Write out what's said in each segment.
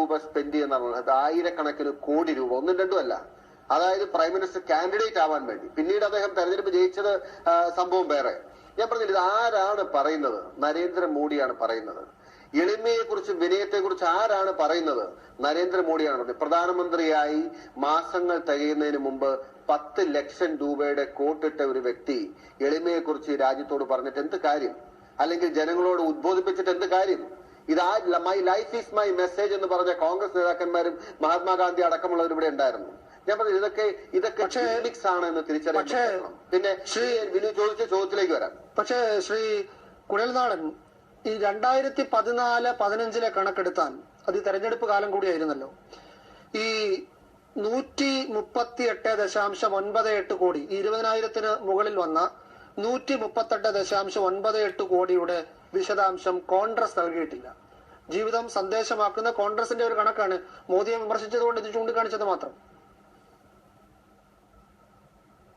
രൂപ സ്പെൻഡ് ചെയ്യുന്ന ആയിരക്കണക്കിന് കോടി രൂപ, ഒന്നും രണ്ടും അല്ല. അതായത് പ്രൈം മിനിസ്റ്റർ കാൻഡിഡേറ്റ് ആവാൻ വേണ്ടി. പിന്നീട് അദ്ദേഹം തെരഞ്ഞെടുപ്പ് ജയിച്ചത് സംഭവം വേറെ. ഞാൻ പറഞ്ഞില്ല, ഇത് ആരാണ് പറയുന്നത്? നരേന്ദ്രമോദിയാണ് പറയുന്നത്. എളിമയെക്കുറിച്ചും വിനയത്തെക്കുറിച്ച് ആരാണ് പറയുന്നത്? നരേന്ദ്രമോദിയാണ് പറഞ്ഞത്. പ്രധാനമന്ത്രിയായി മാസങ്ങൾ തികയുന്നതിന് മുമ്പ് 10 ലക്ഷം രൂപയുടെ കോട്ടിട്ട ഒരു വ്യക്തി എളിമയെക്കുറിച്ച് രാജ്യത്തോട് പറഞ്ഞിട്ട് എന്ത് കാര്യം? അല്ലെങ്കിൽ ജനങ്ങളോട് ഉദ്ബോധിപ്പിച്ചിട്ട് എന്ത് കാര്യം? My life is my message എന്ന് പറഞ്ഞ കോൺഗ്രസ് നേതാക്കന്മാരും മഹാത്മാഗാന്ധി അടക്കമുള്ളവർ ഇവിടെ ഉണ്ടായിരുന്നു. ഞാൻ പറഞ്ഞു ഇതൊക്കെ ടെക്നിക്സ് ആണ് എന്ന് തിരിച്ചറിയണം. പിന്നെ വിനു ചോദിച്ച ചോദ്യത്തിലേക്ക് വരാം. പക്ഷേ ശ്രീ കുഴൽനാടൻ, ഈ 2014-15 കണക്കെടുത്താൽ അത് തെരഞ്ഞെടുപ്പ് കാലം കൂടിയായിരുന്നല്ലോ. ഈ 138.98 കോടി, 20,000-ന് മുകളിൽ വന്ന 138.98 കോടിയുടെ വിശദാംശം കോൺഗ്രസ് നൽകിയിട്ടില്ല. ജീവിതം സന്ദേശമാക്കുന്ന കോൺഗ്രസിന്റെ ഒരു കണക്കാണ്. മോദിയെ വിമർശിച്ചതുകൊണ്ട് ഇത് ചൂണ്ടിക്കാണിച്ചത് മാത്രം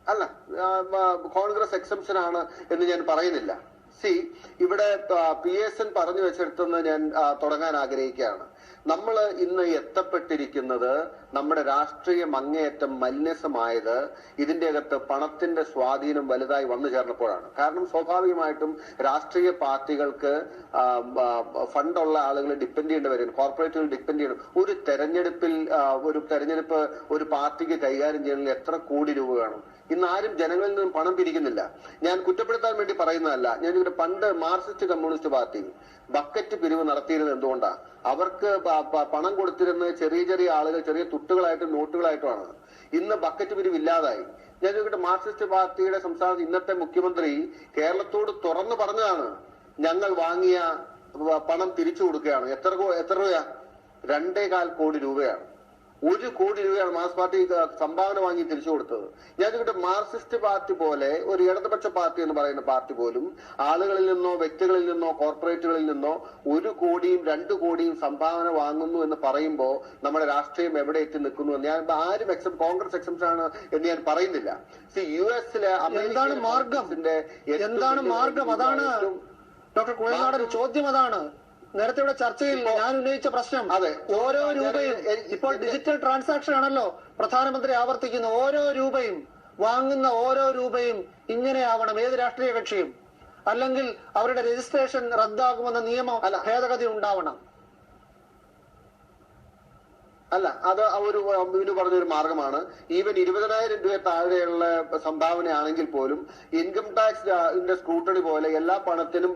അല്ല. കോൺഗ്രസ് എക്സംഷൻ ആണ് എന്ന് ഞാൻ പറയുന്നില്ല. ഇവിടെ PSN പറഞ്ഞു വെച്ചെടുത്തെന്ന് ഞാൻ തുടങ്ങാൻ ആഗ്രഹിക്കുകയാണ്. നമ്മൾ ഇന്ന് എത്തപ്പെട്ടിരിക്കുന്നത്, നമ്മുടെ രാഷ്ട്രീയം അങ്ങേയറ്റം മലിനസമായത് ഇതിന്റെ അകത്ത് പണത്തിന്റെ സ്വാധീനം വലുതായി വന്നു ചേർന്നപ്പോഴാണ്. കാരണം സ്വാഭാവികമായിട്ടും രാഷ്ട്രീയ പാർട്ടികൾക്ക് ഫണ്ടുള്ള ആളുകളെ ഡിപ്പെൻഡ് ചെയ്യേണ്ടി വരും, കോർപ്പറേറ്റുകൾ ഡിപ്പെൻഡ് ചെയ്യണം. ഒരു തെരഞ്ഞെടുപ്പ് ഒരു പാർട്ടിക്ക് കൈകാര്യം ചെയ്യണമെങ്കിൽ എത്ര കോടി രൂപ വേണം? ഇന്ന് ആരും ജനങ്ങളിൽ നിന്നും പണം പിരിക്കുന്നില്ല. ഞാൻ കുറ്റപ്പെടുത്താൻ വേണ്ടി പറയുന്നതല്ല. ഞാൻ ഇവിടെ പണ്ട് മാർക്സിസ്റ്റ് കമ്മ്യൂണിസ്റ്റ് പാർട്ടി ബക്കറ്റ് പിരിവ് നടത്തിയിരുന്നത് എന്തുകൊണ്ടാണ്? അവർക്ക് പണം കൊടുത്തിരുന്നത് ചെറിയ ചെറിയ ആളുകൾ ചെറിയ തുട്ടുകളായിട്ടും നോട്ടുകളായിട്ടുമാണ്. ഇന്ന് ബക്കറ്റ് പിരിവ് ഇല്ലാതായി. ഞാൻ ചോദിക്കട്ടെ, മാർക്സിസ്റ്റ് പാർട്ടിയുടെ സംസ്ഥാനത്ത് ഇന്നത്തെ മുഖ്യമന്ത്രി കേരളത്തോട് തുറന്നു പറഞ്ഞതാണ്, ഞങ്ങൾ വാങ്ങിയ പണം തിരിച്ചു കൊടുക്കുകയാണ്. എത്ര രൂപയാ? 2.25 കോടി രൂപയാണ്. 1 കോടി രൂപയാണ് മാർക്സ് പാർട്ടി സംഭാവന വാങ്ങി തിരിച്ചു കൊടുത്തത്. ഞാൻ ചോദിക്കട്ടെ, മാർക്സിസ്റ്റ് പാർട്ടി പോലെ ഒരു ഇടതുപക്ഷ പാർട്ടി എന്ന് പറയുന്ന പാർട്ടി പോലും ആളുകളിൽ നിന്നോ വ്യക്തികളിൽ നിന്നോ കോർപ്പറേറ്റുകളിൽ നിന്നോ 1 കോടിയും 2 കോടിയും സംഭാവന വാങ്ങുന്നു എന്ന് പറയുമ്പോൾ നമ്മുടെ രാഷ്ട്രീയം എവിടെ എത്തി നിൽക്കുന്നു? ഞാൻ ആരും കോൺഗ്രസ് എക്സംഷൻ ആണ് എന്ന് ഞാൻ പറയുന്നില്ല. US-ലെ എന്താണ് മാർഗം? അതാണ് ഡോക്ടർ കുഴൽനാടൻ ചോദ്യം. അതാണ് നേരത്തെ ഇവിടെ ചർച്ചയിൽ ഞാൻ ഉന്നയിച്ച പ്രശ്നം. ഓരോ രൂപയും ഇപ്പോൾ ഡിജിറ്റൽ ട്രാൻസാക്ഷൻ ആണല്ലോ പ്രധാനമന്ത്രി ആവർത്തിക്കുന്ന. ഓരോ രൂപയും വാങ്ങുന്ന ഓരോ രൂപയും ഇങ്ങനെയാവണം ഏത് രാഷ്ട്രീയ കക്ഷിയും, അല്ലെങ്കിൽ അവരുടെ രജിസ്ട്രേഷൻ റദ്ദാകുമെന്ന നിയമ ഭേദഗതി ഉണ്ടാവണം. അല്ല, അത് ഒരു പറഞ്ഞൊരു മാർഗമാണ്. ഈവൻ 20,000 രൂപ താഴെയുള്ള സംഭാവന ആണെങ്കിൽ പോലും ഇൻകം ടാക്സ് സ്ക്രൂട്ടണി പോലെ എല്ലാ പണത്തിനും